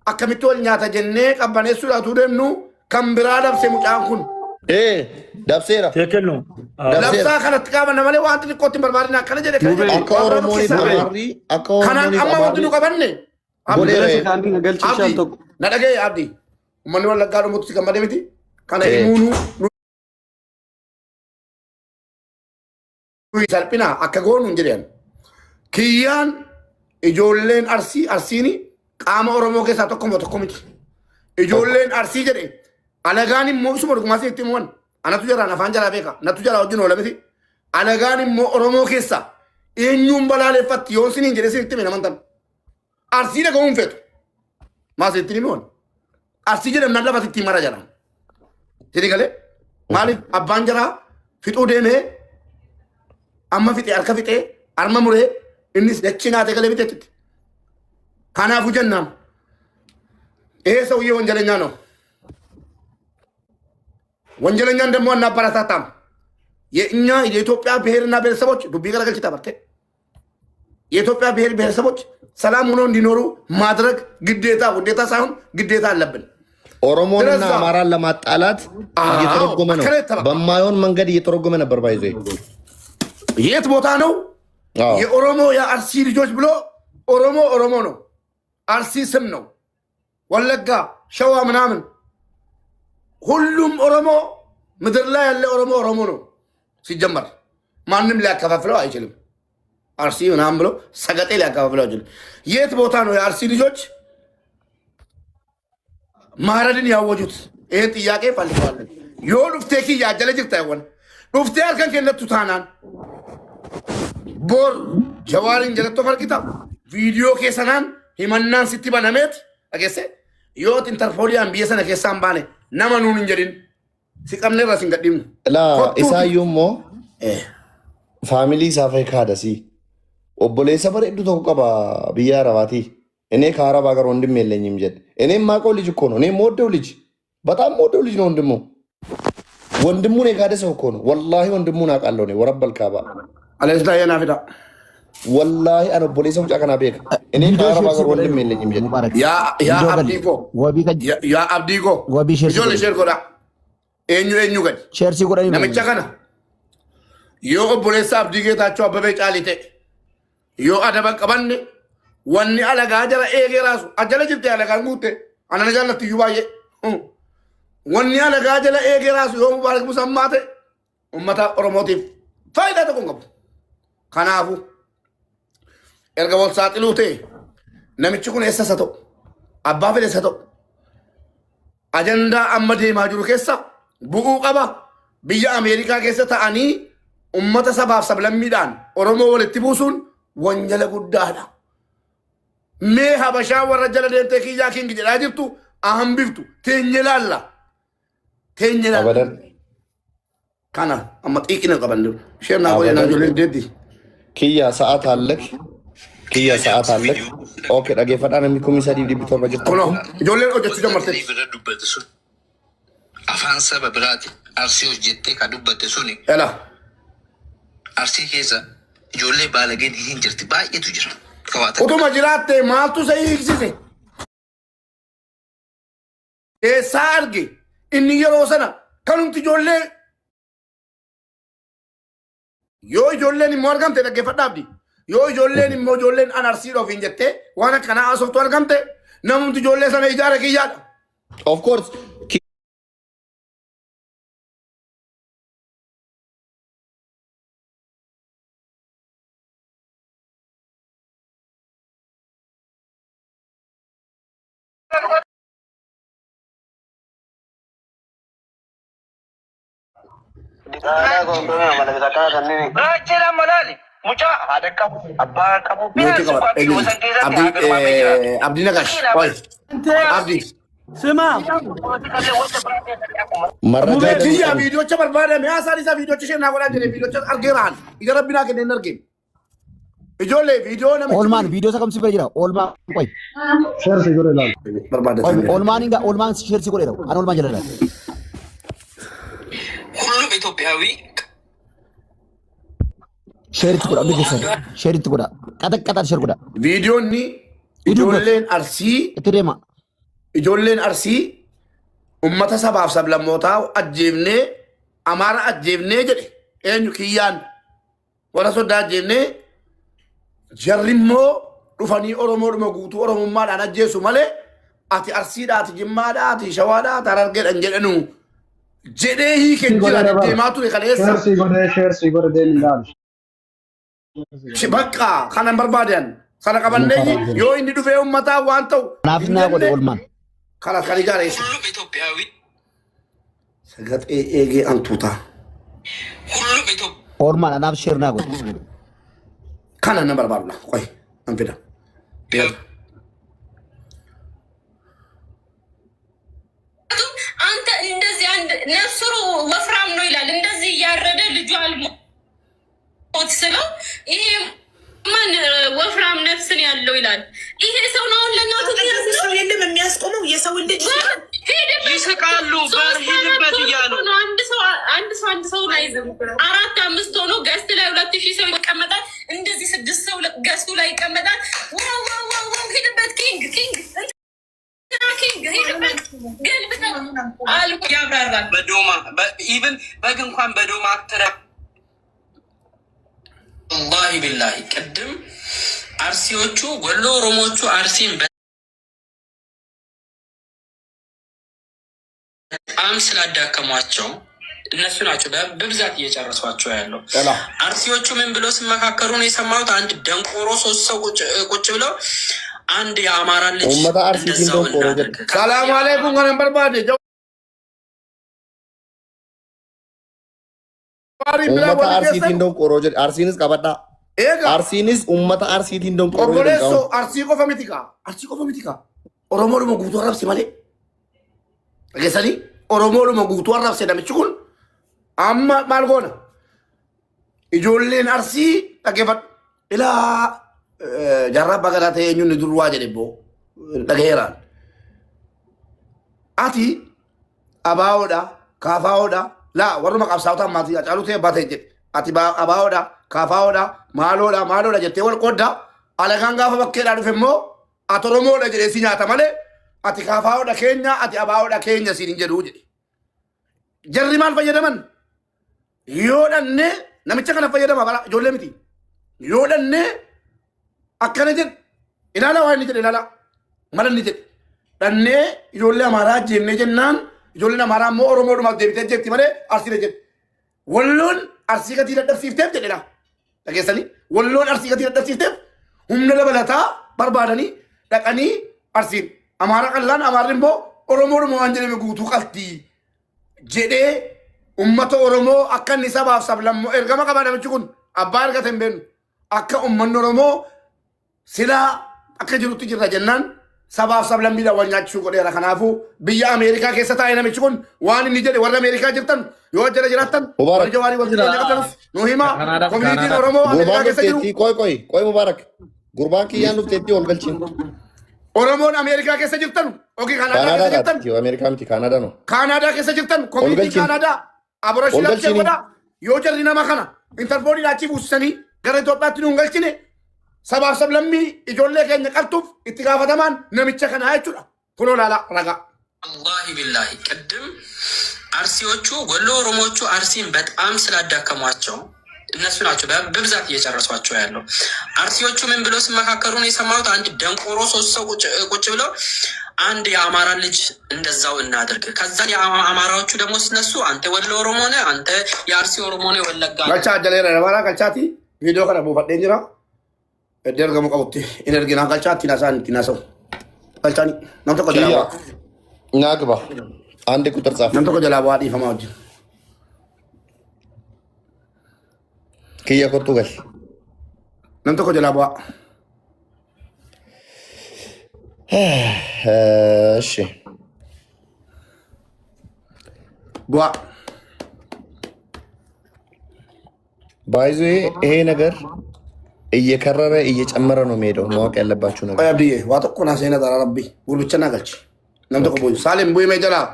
akkamitti wal nyaata jennee qabbaneessuudhaatu deemnu kan biraa dabse mucaan kun. Dabseera. Teekkennu. Dabsaa kanatti qabanna malee wanti xiqqootti hin barbaadina akkana jedhe kan jedhe. Akka Oromoon Amaarri akka Oromoon Kanaan amma wanti nu qabanne. Abdii Na dhagee Abdii. Uummanni Wallaggaa dhumutti si gammadee miti. Kana himuunu salphina akka goonu hin jedhan. Kiyyaan ijoolleen arsiini qaama Oromoo keessaa tokko miti. Ijoolleen arsii jedhe alagaan immoo isuma dhugumaa sitti himuun anatu jaraan afaan jalaa beeka natu jalaa wajjin oola miti. Alagaan immoo Oromoo keessaa eenyuun balaaleffatti yoo siniin jedhe sitti hime namantan. Arsii dhagahuun feetu. Maa sitti himuun. Arsii jedhamnaan lafa sitti mara jaraan. Sidi galee maaliif abbaan jaraa fixuu deemee amma fixee harka fixee arma muree innis dachii naatee galee biteetti. Kanaafuu jennaan ሰውዬ ወንጀለኛ ነው። ወንጀለኛን ደግሞ አናበረታታም። የእኛ የኢትዮጵያ ብሔርና ብሔረሰቦች ዱቢ ገለገልች ተበርቴ የኢትዮጵያ ብሔር ብሔረሰቦች ሰላም ሆኖ እንዲኖሩ ማድረግ ግዴታ ውዴታ ሳይሆን ግዴታ አለብን። ኦሮሞንና አማራን ለማጣላት እየተረጎመ ነው። በማይሆን መንገድ እየተረጎመ ነበር። ባይዘ የት ቦታ ነው የኦሮሞ የአርሲ ልጆች ብሎ ኦሮሞ ነው። አርሲ ስም ነው። ወለጋ ሸዋ ምናምን ሁሉም ኦሮሞ ምድር ላይ ያለ ኦሮሞ ነው። ሲጀመር ማንም ሊያከፋፍለው አይችልም። አርሲ ምናምን ብሎ ሰገጤ ሊያከፋፍለው አይችልም። የት ቦታ ነው የአርሲ ልጆች ማረድን ያወጁት? ይህን ጥያቄ ፈልገዋለን። ዮ ዱፍቴኪ ያጀለ ጅርታ ይሆን ዱፍቴ ያልከን ከነቱ ታናን ቦር ጀዋሪን ጀለቶ ፈርቂታ ቪዲዮ ኬሰናን ሂመናን ሲቲ በነሜት አገሰ ዮት ኢንተርፖሊያን ቢየሰነ ኬሳን ባኔ ነመኑን እንጀዲን ሲቀምነ ራስን ገዲም ላ ኢሳዩሞ ፋሚሊ ሳፈይ ካደሲ ኦቦሌሰ በረዱ ተቆቀባ ቢያ ረባቲ እኔ ከአረብ ሀገር ወንድም የለኝም ጀድ እኔ ማቆ ልጅ እኮ ነው። እኔ ሞደው ልጅ በጣም ሞደው ልጅ ነው። ወንድሙን የካደ ሰው እኮ ነው። ወላሂ ወንድሙን አውቃለሁ ነው ወረበል ካባ አለስዳ የናፊዳ ወላሂ አነ ፖሊስ ሙጫ ከና ቤክ እኔ ከአረብ ሀገር ወንድም የለኝም ጀድ ያ አብዲጎ ወቢ ሼር ጎዳ ኤኙ ገድ ሼርሲ ጎዳ ነመጫ ከና ዮ ኦቦሌሳ አብዲጌታቸው አበበ ጫሊቴ ዮ አደበ ቀበን ወኒ አለጋ ጀራ ኤጌ ራሱ አጀለ ጅብቴ አለጋ ጉቴ አነነ ጃለት ዩባዬ ወኒ አለጋ ጀለ ኤጌ ራሱ ዮ ሙባረክ ሙሰማቴ ኡመታ ኦሮሞቲፍ ፋይዳ ተቆንቀቡ ከናፉ ኤርገቦል ሳጥሉቴ ነምጭ ኩን ኤሰሰቶ አባ ፈለሰቶ አጀንዳ አመዴ ማጅሩ ኬሳ ቡኡ ቀባ ብያ አሜሪካ ኬሳ ታአኒ ኡመተ ሰባብ ሰብለሚዳን ኦሮሞ ወልቲ ቡሱን ወንጀለ ጉዳዳ ሜ ሀበሻ ወረጀለ ደንተ ኪያ ኪንግ ጀላ ጅርቱ አህምብፍቱ ቴኝላላ አበደን ካና አመጥቂነ ቀበንዱ ሼርና ወለና ጆለ ደዲ ኪያ ሰዓት አለክ ኦኬ ዳጌ ፈዳን የሚኮሚሳዲ ዲቢቶ በጅርቱ ኮኖ ጆለ ኦጀቹ ጀመርተ አፋንሰ በብራቲ አርሲዎች ጀቴ ካዱበተ ሱኒ ኤላ አርሲ ኬሳ ጆሌ ባለገን ይህን ጅርቲ ባየቱ ጅራ utuma jiraatte maaltu isa hiiksise eessaa arge inni yeroo sana kanumti ijoollee yoo ijoolleen immoo argamte dhaggeeffadhaabdi yoo ijoolleen immoo ijoolleen an arsii dhoofin jettee waan akkanaa asoftu argamte namumti ijoollee sana ijaara kiyyaadha. Of course. Abdi Nagash, Abdi. ስማ ያ ቪዲዮች በርባደ ሚያሳሪሳ ቪዲዮች ሸና ወላ ጀለ ቪዲዮች አርገራል ይገረብና ከነ ነርገም እጆሌ ቪዲዮ ነው ኦልማን ቪዲዮ ሰከም ሲበል ይራ ኦልማን ቆይ ሼር ሲጎር ይላል በርባደ ኦልማን ሼር ሲጎር ይራው አን ኦልማን ጀለላ ሁሉም ኢትዮጵያዊ ሼር ትቆዳ ቢገሰ ሼር ትቆዳ ቀጠቀጣ ሼር ቆዳ ቪዲዮኒ ኢጆሌን አርሲ እትደማ ijoolleen arsii ummata sabaaf sablammootaa ajjeefnee amaara ajjeefnee jedhe eenyu kiyyaan warra soddaa ajjeefnee jarrimmoo dhufanii oromoodhuma guutuu oromummaadhaan ajjeesu malee ati arsiidhaati jimmaadhaati shawaadhaati harargeedhan jedhanu jedhee hiikeen jira deemaa ture kaleessa. Sheersii godhe deemin gaali. Bakka kanan barbaadan sana qabannee yoo inni dhufee ummataa waan ta'u. Naaf naa godhe olmaan. Kana kan ijaareessu. Sagatee eegee antuutaa. Olmaan anaaf sheer naa godhe. Kana nan barbaadna qoy an fida. አንተ እንደዚህ አንድ ነፍሱ ወፍራም ነው ይላል። እንደዚህ እያረደ ልጁ አልሞት ስለው ይሄ ማን ወፍራም ነፍስን ያለው ይላል። ይሄ ሰው ነው ለኛው ሰው የለም የሚያስቆመው የሰው ልጅ ይስቃሉ። በርሄድበት እያሉ አንድ ሰው ላይ ዝም 4-5 ሆኖ ገስት ላይ 2000 ሰው ይቀመጣል። እንደዚህ 6 ሰው ገስቱ ላይ ይቀመጣል። ዋው ዋው ዋው ሄድበት ኪንግ በዶማ ኢቭን በግ እንኳን በዶማ አትረ ወላሂ ቢላሂ ቅድም አርሲዎቹ ወሎ ኦሮሞቹ አርሲን በጣም ስላዳከሟቸው እነሱ ናቸው በብዛት እየጨረሷቸው ያለው። አርሲዎቹ ምን ብሎ ሲመካከሩ ነው የሰማሁት? አንድ ደንቆሮ 3 ሰው ቁጭ ብለው አንድ የአማራ ልጅ ኡመታ አርሲ ዲንዶ ቆሮጀ ሰላም አለይኩም ወራህመቱላሂ ወበረካቱ ኡመታ አርሲ ዲንዶ ቆሮጀ አርሲንስ ቀበዳ አርሲንስ ኡመታ አርሲ ዲንዶ ቆሮጀ ኦቦሌሶ አርሲ ቆፈ ሚቲካ ኦሮሞ ደሞ ጉቱ አራብሲ ማለ አገሰኒ ኦሮሞ ደሞ ጉቱ አራብሲ ደምችኩን አማ ማልጎና ኢጆሌን አርሲ ተገፈት ኢላ jarra bagara ta'e eenyuun ni durwaa jedhe boo dhagaheeraan ati abaawoodha kaafaa'oodha laa warruma qabsaa'otaan maatii acaaluu ta'e baatee jedhe ati abaawoodha kaafaa'oodha maaloodha jettee wal qoodda alagaan gaafa bakkeedhaa dhufe immoo ati oromoodha jedhee si nyaata malee ati kaafaa'oodha keenya ati abaawoodha keenya siin hin jedhuu jedhe jarri maal fayyadaman yoo dhannee namicha kana fayyadama ijoollee miti yoo dhannee akkana jedhe ilaala waan inni jedhe ilaala mala inni jedhe dhannee ijoollee amaaraa jeennee jennaan ijoolleen amaaraa immoo oromoodhumaaf deebitee jetti malee arsiidha jedhe walloon arsii gatii dadhabsiifteef jedhedha dhageessanii walloon arsii gatii dadhabsiifteef humna dabalataa barbaadanii dhaqanii arsiin amaara qallaan amaarri immoo oromoodhuma waan jedhame guutuu qaltii jedhee ummata oromoo akka inni sabaaf sablammoo ergama qabaa namichi kun abbaa argate hin beeknu akka ummanni oromoo silaa akka jirutti jirra jennaan sabaaf sablammiidhaan wal nyaachisuu godheera. Kanaafuu biyya Ameerikaa keessa taa'e namichi kun waan inni jedhe warra Ameerikaa jirtan yoo jala jiraattan warra jawaarii wal jala jirtanus nu hima koominitiin Oromoo Ameerikaa keessa jiru. Qoy Mubaarak gurbaan kiyyaan dhufteetti ol galchiin. Oromoon Ameerikaa keessa jirtan yookiin Kaanaadaa keessa jirtan. Ameerikaa miti Kaanaadaa no. Kaanaadaa keessa jirtan koominitiin Kaanaadaa aburashi laachee godha yoo jarri nama kana intarpoolii laachii buusisanii gara Itoophiyaatti nu hin galchine sabaaf sablammii ijoollee keenya qaltuuf itti gaafatamaan namicha kana jechuudha. Kunoo laala ragaa. ወላሂ ቢላሂ ቅድም አርሲዎቹ ወሎ ኦሮሞቹ አርሲን በጣም ስላዳከሟቸው እነሱ ናቸው በብዛት እየጨረሷቸው ያለው። አርሲዎቹ ምን ብሎ ሲመካከሩ ነው የሰማሁት? አንድ ደንቆሮ 3 ሰው ቁጭ ብለው አንድ የአማራ ልጅ እንደዛው እናድርግ። ከዛ የአማራዎቹ ደግሞ ሲነሱ አንተ ወሎ ኦሮሞ ነህ፣ አንተ የአርሲ ኦሮሞ ነህ፣ ወለጋ galcha jaleera dabala galchaati viidiyoo kana buufadhee jira edder gamu qabutti in ergina galchaatti nasau galchaani nam tokko jalaa ናግባ አንድ ቁጥር ጻፍ nam tokko jalaa bu'aa dhiifamaa wajjin kiyya kottu gal nam tokko jalaa bu'aa እሺ bu'aa ባይዞ ይሄ ነገር እየከረረ እየጨመረ ነው የሚሄደው። ማወቅ ያለባችሁ ነገር ቆይ አብዲዬ waa tokko naa seena dara rabbi gurbicha galchi nam tokko bu'u saalim bu'ii mee jalaa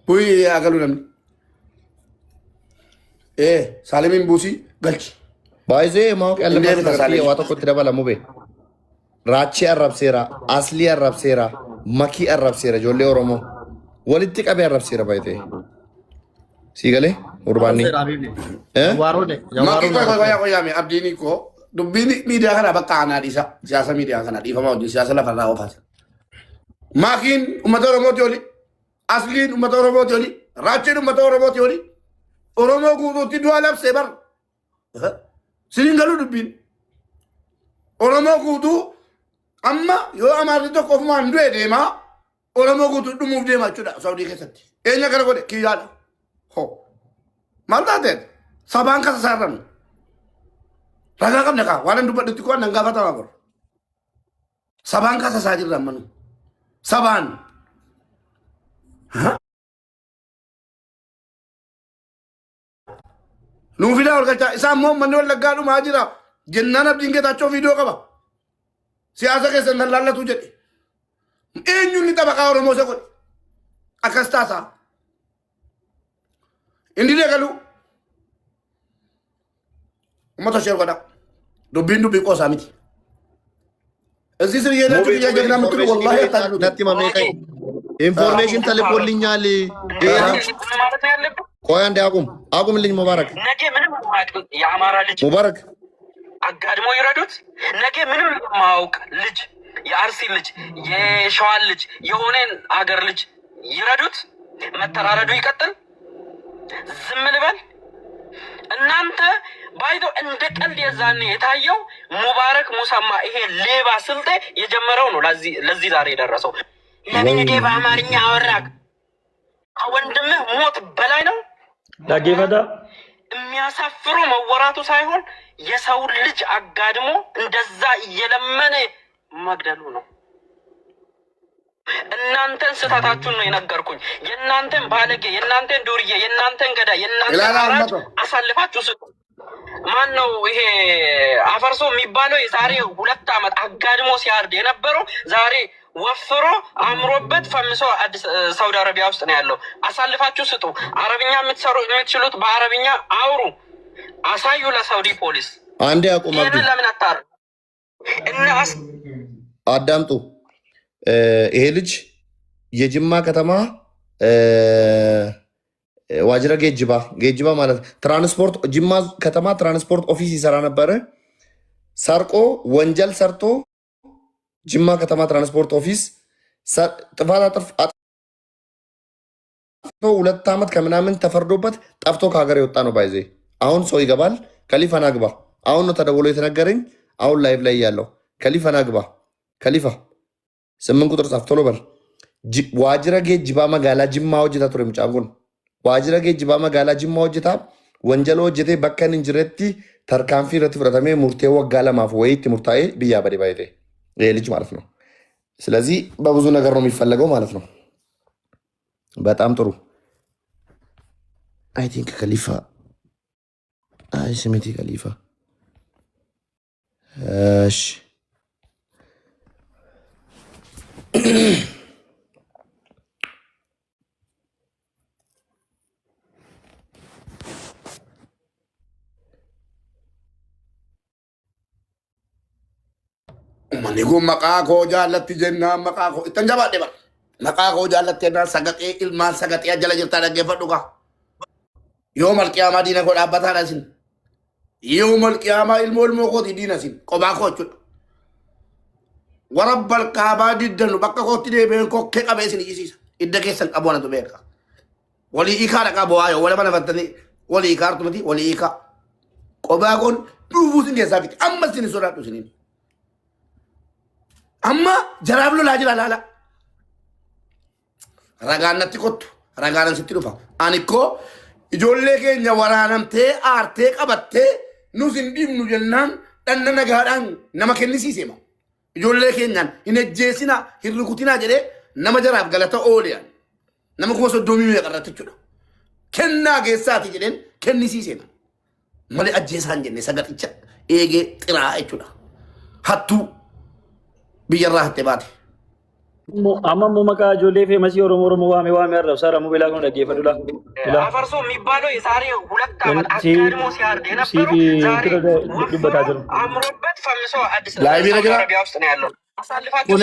bu'ii agaluu namni saalimin buusii galchi ባይዞ ማወቅ ያለባችሁ ነገር ዋጠቆት ደበላ ሙቤ ራቺ አረብሴራ አስሊ አረብሴራ makii arrabseera ijoollee Oromoo walitti qabee arrabseera baay'ee sii galee urbaanni. Makii qoyaame abdiin koo dubbiin miidiyaa kana bakka aanaa dhiisa siyaasa miidiyaa kana dhiifama wajjin siyaasa lafarraa ofaas. Makiin uummata Oromooti oli asliin uummata Oromooti oli raachiin uummata Oromooti oli Oromoo guutuutti du'a labsee bar siniin galuu dubbiin Oromoo guutuu amma yoo amaarri tokko ofumaan du'e deemaa Oromoo guutuu dhumuuf deemaa jechuudha Saawudii keessatti. Eenyu kana godhe kiyyaadha. Ho maal taateen sabaan kasa saarranu ragaa qabne kaa waan dubbadhutti koo nan gaafatamaa bor sabaan kasa saa jirra manu sabaan nuufidhaa ol galchaa isaan moo manni wallaggaa dhumaa jira jennaan abdiin geetaachoo viidiyoo qaba siyaasa keessa nan laallatu jedhe eenyuun ni xabaqaa Oromoo isa godhe akkas taasaa inni deegalu ummata ishee godha dubbiin dubbii qoosaa miti እዚህ ስር የሄዳችሁ እያጀግና ምትሉ ወላሂ አታድሉ ነቲ ማሜቀ ኢንፎርሜሽን ተልኮልኛል። ቆይ አንዴ አቁምልኝ ሙባረክ ነገ ምንም የአማራ ልጅ ሙባረክ አጋድሞ ይረዱት። ነገ ምንም የማያውቅ ልጅ የአርሲ ልጅ የሸዋን ልጅ የሆነን አገር ልጅ ይረዱት። መተራረዱ ይቀጥል። ዝም ልበል? እናንተ ባይዶ እንደ ቀልድ የዛኔ የታየው ሙባረክ ሙሰማ ይሄ ሌባ ስልጤ የጀመረው ነው ለዚህ ዛሬ የደረሰው። ለምን ዴ በአማርኛ አወራክ? ከወንድምህ ሞት በላይ ነው። ዳጌፈዳ የሚያሳፍሩ መወራቱ ሳይሆን የሰው ልጅ አጋድሞ እንደዛ እየለመነ መግደሉ ነው። እናንተን ስህተታችሁን ነው የነገርኩኝ። የእናንተን ባለጌ፣ የእናንተን ዱርዬ፣ የእናንተን ገዳይ፣ የእናንተን አራጅ አሳልፋችሁ ስጡ። ማን ነው ይሄ አፈርሶ የሚባለው? የዛሬ 2 ዓመት አጋድሞ ሲያርድ የነበረው ዛሬ ወፍሮ አምሮበት ፈምሶ አዲስ ሳውዲ አረቢያ ውስጥ ነው ያለው። አሳልፋችሁ ስጡ። አረብኛ የምትችሉት በአረብኛ አውሩ፣ አሳዩ ለሳውዲ ፖሊስ። አንዴ አቁም። ለምን አታር እና አዳምጡ። ይሄ ልጅ የጅማ ከተማ ዋጅራ ጌጅባ ማለት ትራንስፖርት ጅማ ከተማ ትራንስፖርት ኦፊስ ይሰራ ነበረ። ሰርቆ ወንጀል ሰርቶ ጅማ ከተማ ትራንስፖርት ኦፊስ ጥፋት አጥፍቶ 2 ዓመት ከምናምን ተፈርዶበት ጠፍቶ ከሀገር የወጣ ነው። ባይዜ አሁን ሰው ይገባል። ከሊፋና ግባ። አሁን ነው ተደውሎ የተነገረኝ። አሁን ላይቭ ላይ ያለው ከሊፋና ግባ። ከሊፋ 8 ቁጥር ጻፍ ቶሎ በል። ዋጅራ ጌጅባ መጋላ ጅማ ወጅታ ቱሬ ምጫንጉን ዋጅራ ጌጅባ መጋላ ጅማ ወጅታ ወንጀል ወጅቴ በከን እንጅረቲ ተርካንፊ ረት ፍረተሜ ሙርቴ ወጋ ለማፍ ወይት ሙርታዬ ብያ በዲ ባይቴ ይሄ ልጅ ማለት ነው። ስለዚህ በብዙ ነገር ነው የሚፈለገው ማለት ነው። በጣም ጥሩ። አይ ቲንክ ከሊፋ አይ ስሜቲ ከሊፋ እሺ Manigo makako jalatti jenna makako itan jabat de bar makako jalatti na sagate ilman sagate ajala jirta da gefadu ka yawmal qiyamah dina ko dabata da sin yawmal qiyamah ilmol mo ko dina sin ko ba ko chut warabbal kaaba diddan bakka ko tide be ko ke qabe sin yisisa idda kesan abona to beka wali ikara ka bo ayo wala mana fatani wali ikar to mati wali ika ko ba gon dubu sin gesabit amma sin suratu sinin amma jarablu lajila lala raganatti kottu raganan sitti dhufa ani ko ijoollee keenya waraanamtee aartee qabattee nus hin dhibnu jennaan dhanna nagaadhaan nama kennisiisema ijoollee keenyaan hin ejjeesina hin rukutinaa jedhee nama jaraaf galata ooleyan nama kuma 30 meeqarratti jechuudha kennaa geessaati jedheen kennisiisema malee ajjeesaan jenne sagaticha eegee xiraa jechuudha hattuu biyyarraa hattee baate. amma maka ijoollee feemasii oromoo waame arrabsa ramu bilaa kun dhaggeeffadhuudha. አፈርሶ የሚባለው የዛሬ 2 ዓመት አጋድሞ ሲያርድ የነበረው ዛሬ ዱበታ ጅሩ አምሮበት ፈምሶ አዲስ አበባ ውስጥ ነው ያለው። አሳልፋችሁ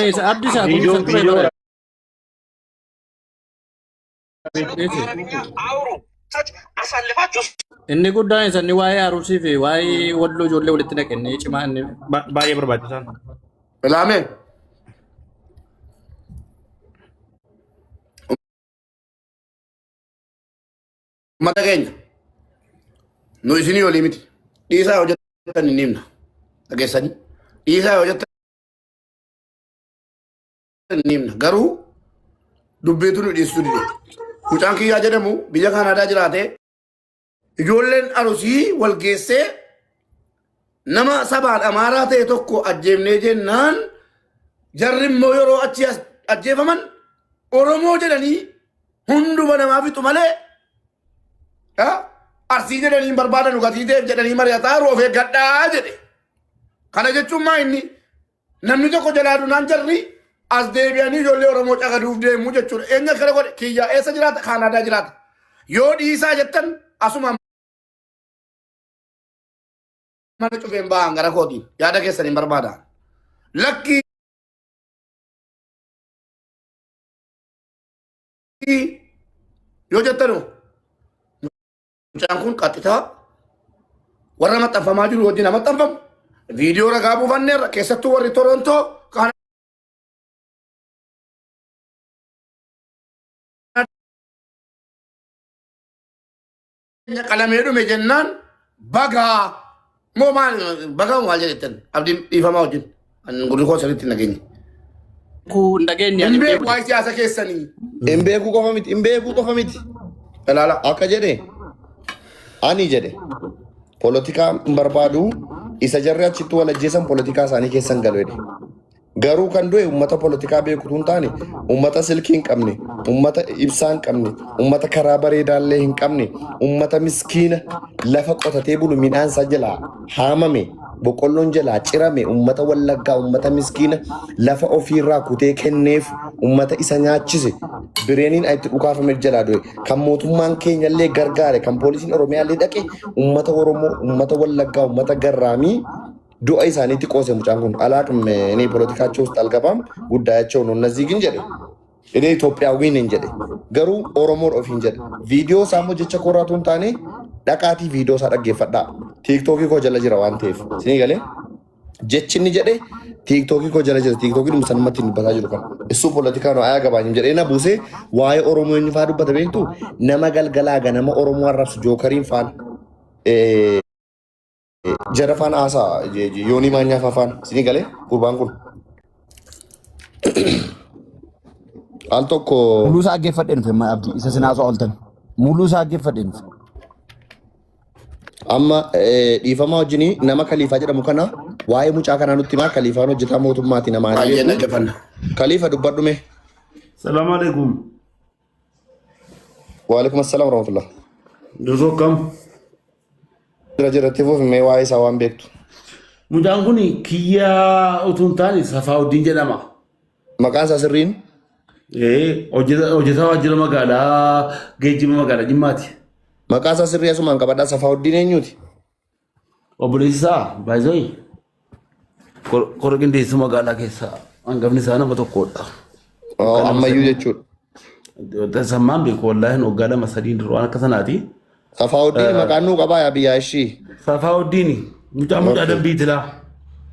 Inni guddaan isa inni waa'ee haaromsii fi waa'ee walloo ijoollee walitti naqannee cimaa inni baay'ee barbaachisaan. Ilaame. Mata keenya. Nu isinii olii miti. Dhiisaa hojjetan hin himna. Dhageessanii. Dhiisaa hojjetan hin himna. Garuu dubbiitu nu dhiistuu dide. Mucaan kiyyaa jedhamu biyya Kanaadaa jiraatee ijoolleen arusii wal geessee nama sabaan amaaraa ta'e tokko ajjeefnee jennaan jarri immoo yeroo achi ajjeefaman Oromoo jedhanii hunduma namaa fixu malee arsii jedhanii barbaadan dhugatii ta'eef jedhanii mari'ataa roof eeggadhaa jedhe. Kana jechuun maa inni namni tokko jalaa dunaan jarri as deebi'anii ijoollee Oromoo caqaduuf deemuu jechuudha. Eenyu akkana godhe kiyyaa eessa jiraata? Kanaadaa jiraata. Yoo dhiisaa jettan asuma mana cufeen ba'an gara kootiin yaada keessan hin barbaadan. Lakkii yoo jettanu mucaan kun qaxxitaa warra maxxanfamaa jiru wajjin maxxanfamu viidiyoo ragaa buufanneerra keessattuu warri Torontoo qalamee dhume jennaan bagaa moo maal bagaa maal jedhettan abdiin dhiifamaa wajjin gurri koo sirriitti nageenya. Kun nageenya. Hin beeku waa'ee siyaasa keessanii. Hin beeku qofa miti. Hin beeku qofa miti. Ilaala. Akka jedhe ani jedhe poolitikaa hin barbaadu isa jarri achitti wal ajjeesan poolitikaa isaanii keessan galu jedhe. Garuu kan du'e uummata poolitikaa beekutu hin taane uummata silkii hin qabne uummata ibsaa hin qabne uummata karaa bareedaallee hin qabne uummata miskiina lafa qotatee bulu midhaan isaa jalaa haamame boqqolloon jalaa cirame uummata wallaggaa uummata miskiina lafa ofiirraa kutee kenneef uummata isa nyaachise bireeniin itti dhukaafameef jalaa du'e kan mootummaan keenyallee gargaare kan poolisiin oromiyaallee dhaqe uummata oromoo uummata wallaggaa uummata garraamii du'a isaaniitti qoose mucaan kun alaaqam እኔ ፖለቲካቸው ውስጥ አልገባም ጉዳያቸው ነው እነዚህ ግን ጀደ እኔ ኢትዮጵያዊ ነኝ ጀደ ገሩ ኦሮሞ ኦፊን ጀደ ቪዲዮ ሳሞ ጀቸ ኮራቱን ታኔ ዳቃቲ ቪዲዮ ሳደገፈዳ ቲክቶክ ኮ ጀለ ጅራ ዋንቴፍ ሲኒ ገለ ጀችኒ ጀደ ቲክቶክ ኮ ጀለ ጅራ ቲክቶክ ን ሙሰልመት ንበታ ጅሩ ካን እሱ ፖለቲካ ነው አያገባኝም ጀደ እና ቡሴ ዋይ ኦሮሞ ንፋዱበት ቤቱ ነመገልገላ ገነመ ኦሮሞ አራፍስ ጆከሪን ፋን Jarafan asa Yoni Manya Fafan sini gale kurban kun Alto ko mulu sa geeffadhen fe ma abdi isa sina so oltan mulu sa geeffadhen amma difama wajini nama khalifa jedhamu kana waa'ee mucaa kana nutti ma khalifa hojjeta mootummaati nama ani khalifa dubbadhume Assalamu alaikum. Wa alaikum assalam wa rahmatullah Duzokam. Jiraatiif mee waa'ee isaa waan beektu. Mucaan kun kiyyaa utuu hin taane Safaawuddiin jedhama. Maqaan isaa sirriin? Hojjetaa waajjira magaalaa geejjiba magaalaa Jimmaati. Maqaan isaa sirrii asumaan qabadhaa Safaawuddiin eenyuuti? Obboleessi isaa baay'ee kora qindeessa magaalaa keessaa hangafni isaa nama tokkodha. Ammayyuu jechuudha. Sammaan beeku wallaahi waggaa lama sadiin dura waan akka sanaati. Safaawuddiin maqaan nuu qabaa yaa biyyaa ishii. Safaawuddiin mucaa dambiiti laa.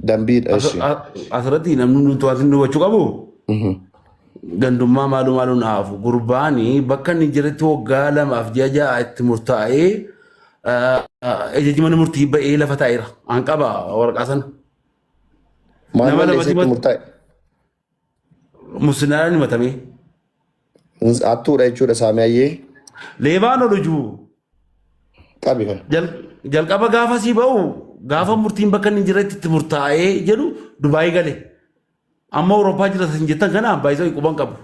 Dambiidha ishii. Asirratti namni nuti waan nu hubachuu qabu. Gandummaa maaluu naafu gurbaanii bakka inni jiretti waggaa lamaaf ji'a ja'a itti murtaa'ee ejejji mana murtii ba'ee lafa taa'eera. An qaba waraqaa sana. Maal malleessee itti murtaa'e? Musliimaan himatamee. Hattuudha jechuudha saamiyayyee. Leebaan olujuu. Qabi kan. Jalqaba gaafa sii ba'u gaafa murtiin bakka inni jiretti itti murtaa'ee jedhu Dubaayii gale. Amma Awurooppaa jira sin jettan kana baay'isoo quban qabu.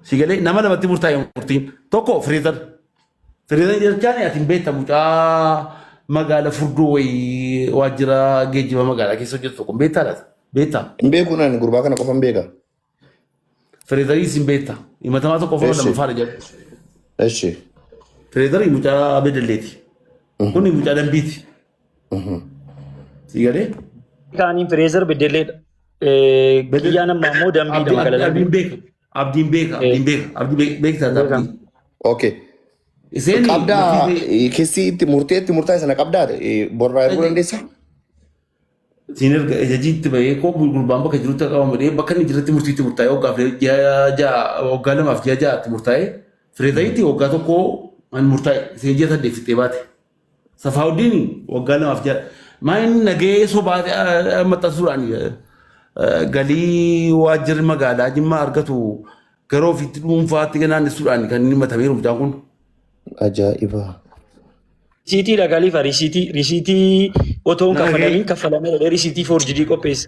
Si galee nama lamatti murtaa'e murtiin tokko Firiizan. Firiizan jechaan ati beekta mucaa magaala furduu wayii waajjira geejjiba magaalaa keessa hojjetu tokko beektaa laata? Beektaa? Hin beeku nani gurbaa kana qofan beeka. Firiizanii sin beekta. Himatamaa tokko qofa lama faana jedhu. Eshi. Firiizanii mucaa beddelleeti. Kuni mucaa dambiiti. Si galee? Kaaniin Fireezer beddelleedha. Biyyaa namaa immoo dambiidha magaalaa dambii. Abdiin beektaa abdii. Okay. Iseen Qabdaa keessi itti murtaa'e sana qabdaa borraa erguu dandeessaa? siin erga ajajiitti bahee koo gurbaan bakka jirutti qabamadhee bakka inni jirutti murtiitti murtaa'ee waggaa lamaaf ji'a ja'aatti murtaa'ee fireetayitti waggaa tokko an murtaa'e iseen ji'a saddeet fixee baate. Safaawuddiin waggaa lamaaf ji'a maa inni nagee sobaate maxxansuudhaan galii waajjirri magaalaa Jimmaa argatu gara ofiitti dhuunfaatti naannessuudhaan kan inni matameeru mucaan kun. Ajaa'iba. Risiitii dhagaliifa risiitii otoon kaffalamin kaffalamee risiitii forjidii qopheessa.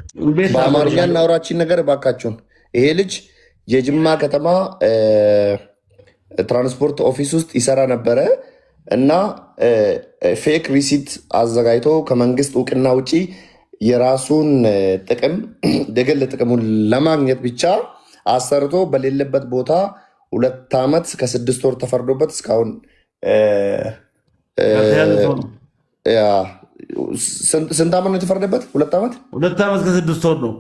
በአማርኛ እናውራችን ነገር ባካችሁን። ይሄ ልጅ የጅማ ከተማ ትራንስፖርት ኦፊስ ውስጥ ይሰራ ነበረ እና ፌክ ሪሲት አዘጋጅቶ ከመንግስት እውቅና ውጪ የራሱን ጥቅም የግል ጥቅሙን ለማግኘት ብቻ አሰርቶ በሌለበት ቦታ 2 ዓመት ከ6 ወር ተፈርዶበት እስካሁን ስንት ዓመት ነው የተፈረደበት? 2 ዓመት 2 ዓመት ከ6 ወር ነው።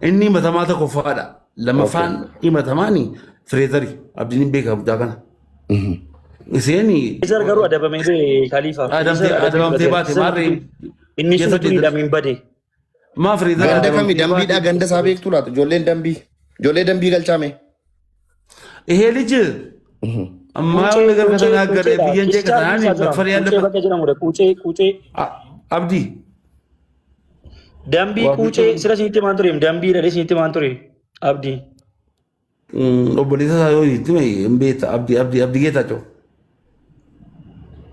እኒ መተማተ ኮፋዳ ለመፋን ኢመተማኒ ፍሬዘሪ አብዲን ቤካ ቡዳከና እሴኒ ዘርገሩ አደበመይደ ካሊፋ አደበምቴ ባቴ ማሪ እኒ ሱቲ ለምን በዴ ማ ፍሬዘሪ ገንደ ከሚ ደምቢዳ ገንደ ሳቤክቱ ላት ጆሌን ጆሌ ደምቢ ገልቻሜ ይሄ ልጅ አማው ነገር ከተናገረ ቢየንጀ ከተናኒ መክፈል ያለበት አብዲ ደምቢ ቁጬ ስለሲቲ ማንቶሪም ደምቢ ለሲቲ ማንቶሪ አብዲ ኦቦሊታ ሳይሆን እምቤት አብዲ ጌታቸው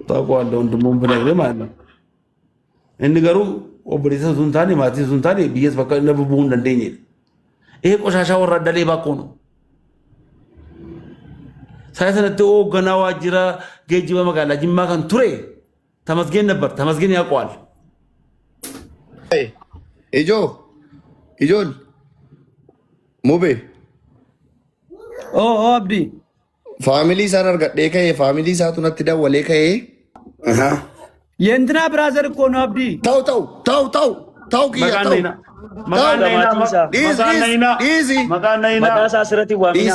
ታውቀዋለህ ወንድሙን ብነግርህ ማለት ነው። እንገሩ ኦቦሊታ ሱንታኔ ማቲ ሱንታኔ ቢየስ በቃ ለብቡ እንደኝ ይሄ ቆሻሻ ወራዳ ሌባ እኮ ነው። ሳይሰነተ ገና ዋጅራ ጌጅ በመጋላ ጅማ ካን ቱሬ ተመስገን ነበር። ተመስገን ያውቀዋል። ኢጆል ሙቤ አብዲ ፋሚሊ ሳን አርጋዴ ከዬ ፋሚሊ ሳቱ ነቲ ደወሌ ከዬ የእንትና ብራዘር እኮ ነው አብዲ። ታው ኪያ መቃሳ ስረቲ ዋሚና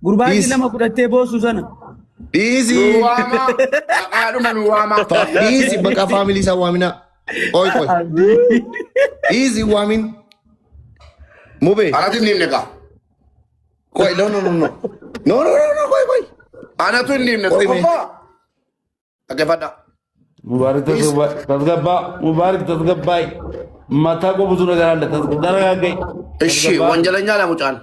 ጉርባኒ ለመቁደቴ ቦሱ ሰነ Easy. Easy baka family sa wamina. Oy. Easy wamin. Mube. Anatin nim neka. Koy no. Koy. Anatun nim neka. Kopa. Agafada. Mubarak tasgabbai. Mata ko ብዙ ነገር አለ ተደረጋጋይ። እሺ ወንጀለኛ ለሙጫን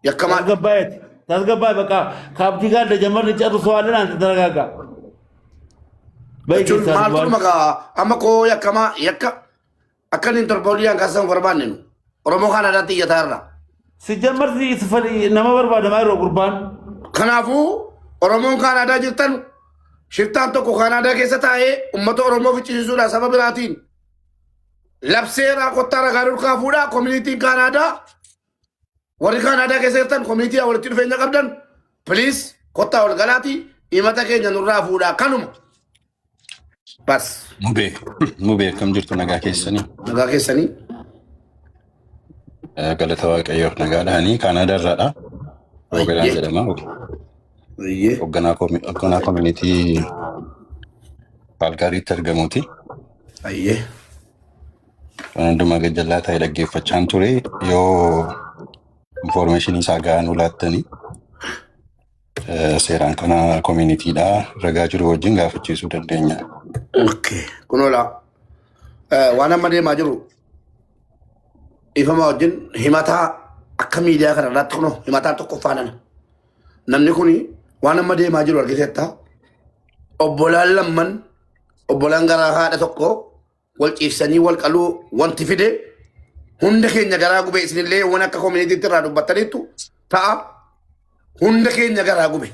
ያከማል tasgabbayet ታስገባይ በቃ ከአብዲ ጋር እንደጀመርን ጨርሰዋለን። አንተ ተረጋጋ። በእጁ ማልቱ መጋ አመኮ ያከማ አከን ኢንተርፖሊያን ካሰን ወርባን ነው ኦሮሞ ካናዳ ጥየታራ ሲጀመር ሲፈሪ ነመበር ባደማይሮ ጉርባን ከናፉ ኦሮሞን ካናዳ ጅርተን ሽፍታን ተኮ ካናዳ ከሰታዬ ኡመቶ ኦሮሞ ፍጭሱላ ሰበብራቲን ለብሴራ ቆጣራ ጋሩር ካፉዳ ኮሚኒቲ ካናዳ warri Kanaadaa keessa jirtan koominitii walitti dhufeenya qabdan piliis kottaa ol galaati himata keenya nurraa fuudhaa kanuma. Bas. Mubee akkam jirtu nagaa keessanii? Nagaa keessanii? Galata Waaqayyoof nagaadhaanii Kanaadaa irraadha. Roobedhaan jedhama. Hoogganaa koominitii Kaalgaariitti argamuuti. Kan hundumaa gajjallaa ta'e dhaggeeffachaan ture yoo information isaa gahaan ulaattanii seeraan kana koominiitiidhaa ragaa jiru wajjin gaafachiisuu dandeenya. Okay. Kunola waan amma deemaa jiru ifama wajjin himataa akka miidiyaa kana irratti kuno himataa tokko faanana. Namni kuni waan amma deemaa jiru argiteetta obbolaan lamman obbolaan garaa haadha tokko wal ciibsanii wal qaluu wanti fide hunda keenya garaa gube isinillee waan akka koominiitiitti irraa dubbattaniittu ta'a hunda keenya garaa gube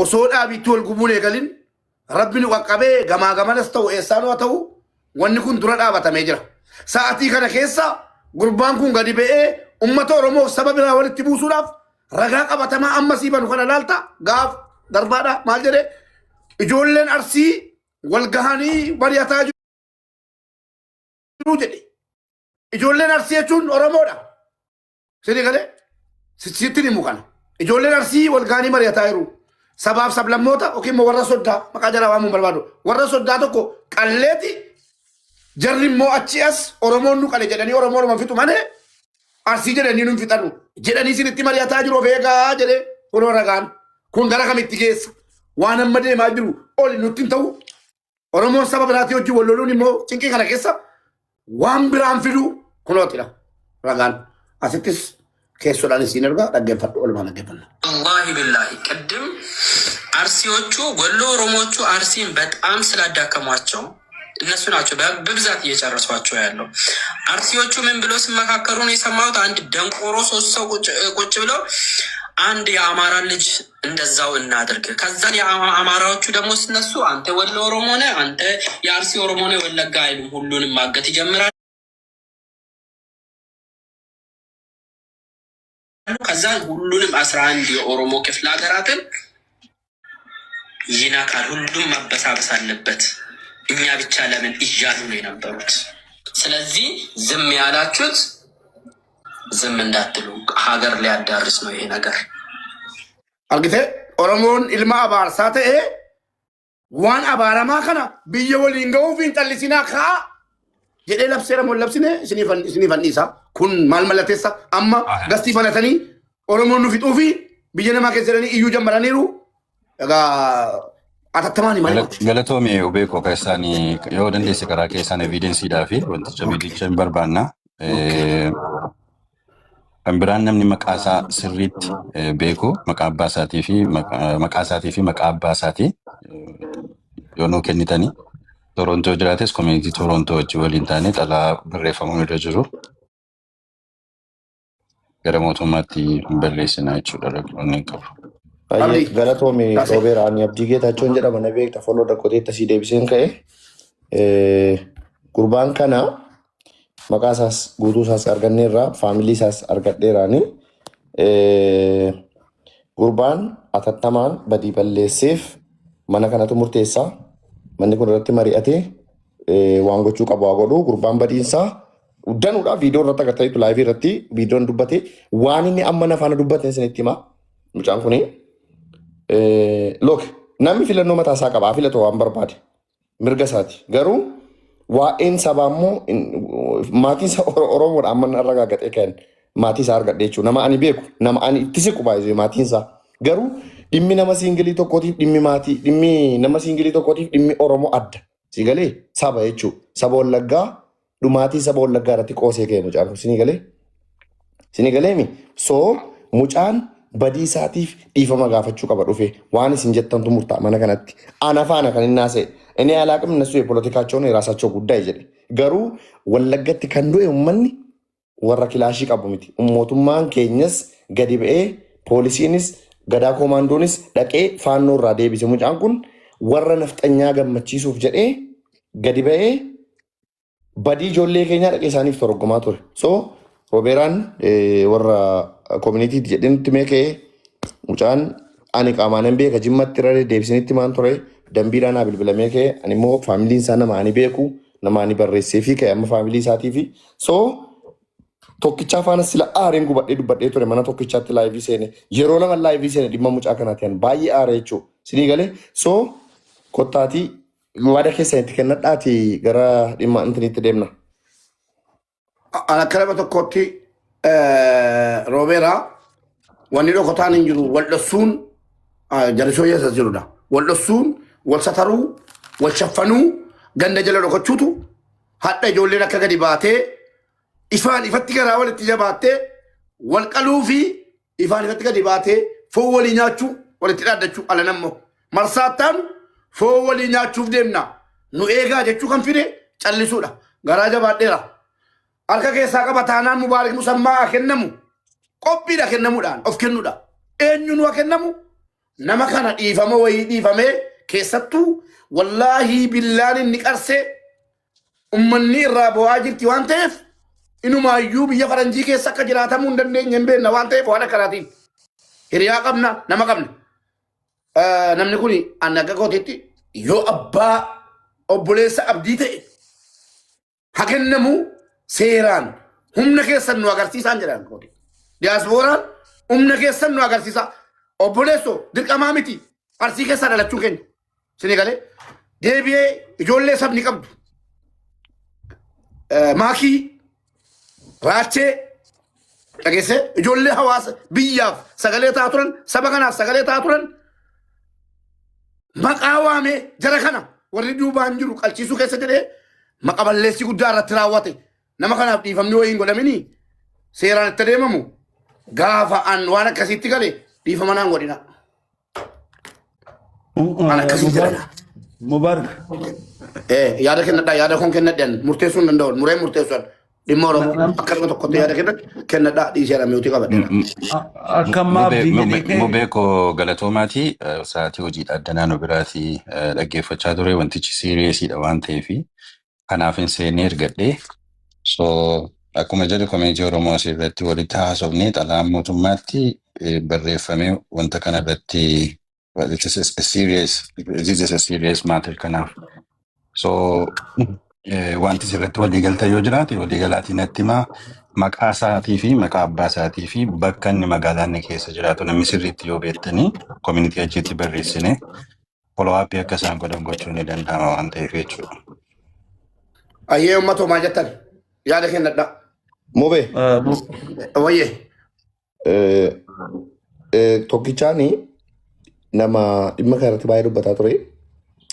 osoo dhaabitti wal gubuun eegalin rabbi nu qaqqabee gamaa gamanas ta'u eessaan haa ta'u wanni kun dura dhaabatamee jira. Sa'aatii kana keessa gurbaan kun gadi ba'ee ummata Oromoof saba biraa walitti buusuudhaaf ragaa qabatamaa amma siibanu kana laalta gaaf darbaadha maal jedhee ijoolleen Arsii wal gahanii mari'ataa jiru jedhe. Ijoolleen Arsii jechuun Oromoodha. Sini galee sitti himu kana. Ijoolleen arsii wal gaanii mari'ataa jiru. Sabaaf sablammoota yookiin immoo warra soddaa maqaa jala waamuu barbaadu. Warra soddaa tokko qalleeti jarri immoo achi as Oromoon nu qale jedhanii Oromoo nama fixu malee arsii jedhanii nu fixanu. Jedhanii isinitti mari'ataa jiru of eegaa jedhee kunoo ragaan kun gara kamitti geessa. Waan amma deemaa jiru oli nutti hin ta'u. Oromoon saba biraatii hojii wal loluun immoo cinqii kana keessa waan biraan fidu kunootidha. Ragaan asittis keessodhaan isiin ergaa dhaggeeffadhu olumaan dhaggeeffanna. Wallahi billahi ቅድም አርሲዎቹ ወሎ ኦሮሞዎቹ አርሲን በጣም ስላዳከሟቸው እነሱ ናቸው በብዛት እየጨረሷቸው ያለው። አርሲዎቹ ምን ብሎ ሲመካከሩ ነው የሰማሁት? አንድ ደንቆሮ ሶስት ሰው ቁጭ ብለው አንድ የአማራ ልጅ እንደዛው እናድርግ። ከዛን የአማራዎቹ ደግሞ ሲነሱ አንተ ወሎ ኦሮሞ ነህ፣ አንተ የአርሲ ኦሮሞ ነህ፣ ወለጋ አይሉም። ሁሉንም ማገት ይጀምራል። ከዛ ሁሉንም 11 የኦሮሞ ክፍለ ሀገራትን ይናካል። ሁሉም መበሳበስ አለበት። እኛ ብቻ ለምን እያሉ ነው የነበሩት። ስለዚህ ዝም ያላችሁት ዝም እንዳትሉ፣ ሀገር ሊያዳርስ ነው ይሄ ነገር። አርግቴ ኦሮሞን ኢልማ አባርሳ ተኤ ዋን አባራማ ከና ብየ ወሊን ገው ፊንጠልሲና ካ jedhee labsee ramoon labsine isinii fanniisa kun maal mallatteessa amma gastii fanatanii Oromoon nu fixuu fi biyya namaa keessa jedhanii iyyuu jammaraniiru egaa atattamaani malee. Galatoomii beekoo keessaanii yoo dandeesse karaa keessaan evidensiidhaa fi wanticha miidicha hin barbaanna. Kan biraan namni maqaa isaa sirriitti beeku maqaa abbaa isaatii fi maqaa abbaa isaatii yoo nuu kennitanii. Toronto jiraates community Toronto wajji waliin taane xalaa barreeffamuu irra jiru. Gara mootummaatti barreessinaa jechuudha rakkoonni qabu. Baay'ee galatoomii Roobeera ani abdii geetaachoon jedhama na beekta foloo dakkoteetta sii deebiseen ka'e. Gurbaan kana maqaa isaas guutuu isaas arganneerra faamilii isaas argadheeraani. Gurbaan atattamaan badii balleesseef mana kanatu murteessaa. Manni kun irratti mari'atee waan gochuu qabu haa godhu. Gurbaan badiinsaa uddanuudha. Viidiyoo irratti agartaniitu laayivii irratti viidiyoon dubbate waan inni amma nafaana dubbate isinitti himaa. Mucaan kuni look namni filannoo mataa isaa qaba. Filatoo waan barbaade mirga isaati. Garuu waa'een sabaa immoo maatiin isaa Oromoodha amma irra gaggatee kan maatii isaa argadhe jechuudha. Nama ani beeku nama ani itti siqu baay'ee maatiin isaa garuu dhimmi nama siingilii tokkootiif dhimmi maatii dhimmi nama siingilii tokkootiif dhimmi Oromoo adda. Siigalee saba jechuudha. Saba Wallaggaa dhumaatii saba Wallaggaa irratti qoosee ka'e mucaan kun sinigalee mi soo mucaan badii isaatiif dhiifama gaafachuu qaba dhufe waan isin jettantu murtaa mana kanatti ana faana kan inni haasa'e inni alaaqam nasu የፖለቲካቸውን የራሳቸው ጉዳይ jedhe garuu Wallaggatti kan du'e uummanni warra kilaashii qabu miti. Mootummaan keenyas gadi ba'ee poolisiinis gadaa komaandoonis dhaqee faannoo irraa deebise. Mucaan kun warra nafxanyaa gammachiisuuf jedhee gadi ba'ee badii ijoollee keenyaa dhaqee isaaniif torgomaa ture. So Roobeeraan warra koominiitiitti jedhanitti meekee mucaan ani qaamaan beeka jimmatti irra deebisanitti maan ture dambiidhaan haa bilbilamee ka'e ani immoo faamiliin isaa nama ani beeku nama ani barreessee fi ka'e amma faamilii isaatii fi so tokkichaa faana sila aareen gubadhee dubbadhee ture mana tokkichaatti laayivii seene yeroo lama laayivii seene dhimma mucaa kanaati ani baay'ee aare jechuudha. Sinii galee so kottaatii waada keessan itti kennadhaati gara dhimma intiniitti deemna. Akka nama tokkotti Roobeeraa wanni dhokotaan hin jiru wal dhossuun jarisoo yeesas jirudha. Wal dhossuun wal sataruu wal shaffanuu ganda jala dhokachuutu hadha ijoolleen akka gadi baatee ifaan ifatti garaa walitti jabaattee wal qaluu fi ifaan ifatti gadi baatee foon walii nyaachuu walitti dhaaddachuu ala nammoo marsaattaan foon walii nyaachuuf deemna nu eegaa jechuu kan fide callisuudha. Garaa jabaadheera. Harka keessaa qaba taanaan mubaarak musammaa kennamu qophiidha kennamuudhaan of kennuudha. Eenyuun waa kennamu nama kana dhiifama wayii dhiifamee keessattuu wallaahi billaan inni qarsee ummanni irraa bu'aa jirti waan ta'eef inumaayyuu biyya faranjii keessa akka jiraatamuu hin dandeenye hin beekna waan ta'eef waan akkanaatiin hiriyaa qabna nama qabna. Namni kun annaqa kootitti yoo abbaa obboleessa abdii ta'e haa kennamu seeraan humna keessan nu agarsiisaan jedhan kooti. Diyaaspooraan Umna keessan nu agarsiisa. Obboleessoo dirqamaa miti. Arsii keessaa dhalachuun keenya. Sini galee deebi'ee ijoollee sabni qabdu. Maakii raachee dhageessee ijoollee hawaasa biyyaaf sagalee ta'aa turan saba kanaaf sagalee ta'aa turan maqaa waamee jara kana warri duubaan jiru qalchiisuu keessa jedhee maqa balleessii guddaa irratti raawwate nama kanaaf dhiifamni wayii hin godhamini seeraan itti adeemamu gaafa an waan akkasiitti gale dhiifama naan godhina. An akkasii jedhana. Mubarak. Yaada kennadhaa yaada kun kennadhaan murteessuu hin danda'u muree murteessuudhaan dhimma Oromoo akkasuma tokkotti yaada kennadhaa dhiisee mi'ootii qabadheera. Akkammaa abdii Mobeeko galatoomaati sa'aatii hojiidha addanaa nu biraatii dhaggeeffachaa ture wantichi siiriyeesiidha waan ta'eef kanaaf hin seenee ergadhee so akkuma jedhu komeetii Oromoo asirratti walitti haasofnee xalaan mootummaatti barreeffamee wanta kanarratti this is a serious matter kanaaf so wanti sirratti waliigalta yoo jiraate waliigalaatiin natti himaa maqaa isaatii fi maqaa abbaa isaatii fi bakka inni magaalaa inni keessa jiraatu namni sirriitti yoo beektanii koominitii achiitti barreessine folowaappii akka isaan godhan gochuun ni danda'ama waan ta'eef jechuudha. Ayyee uummatoo maal jettan yaada kennadhaa. Mobee. Wayyee. Tokkichaanii nama dhimma kanarratti baay'ee dubbataa ture.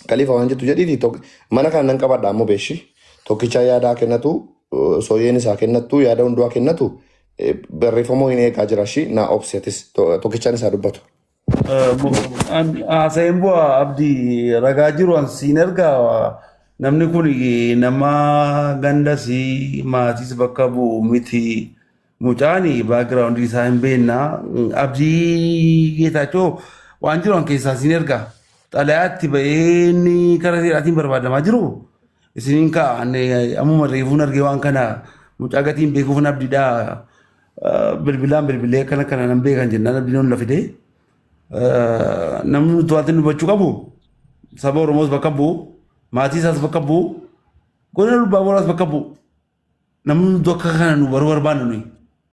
Kalifa waan jettu jedhiiti mana kan nan qabadhaa ammoo beeshi tokkicha yaadaa kennatu sooyyeen isaa kennatu yaada hundumaa kennatu barreeffamoo hin eegaa jira shi na obsetis tokkichaan isaa dubbatu. Haasa'een bu'aa abdii ragaa jiru an siin ergaa namni kun nama gandas maatiis bakka bu'u miti mucaani baagiraawundi isaa hin beekna abdii geetaachoo waan jiru an keessaa siin ergaa. Xalayaatti ba'ee inni karaa seeraatiin barbaadamaa jiru. Isiniin ka'an ammuma reefuun argee waan kana mucaa gatiin beekuuf na abdiidhaa bilbilaan bilbilee kana nan beekan jennaan abdiin la fidee namni nuti wanti dubbachuu qabu saba Oromoos bakka bu'u maatii isaas bakka bu'u godina Lubbaa Booraas bakka bu'u namni nuti akka kana nu barbaannu nuyi.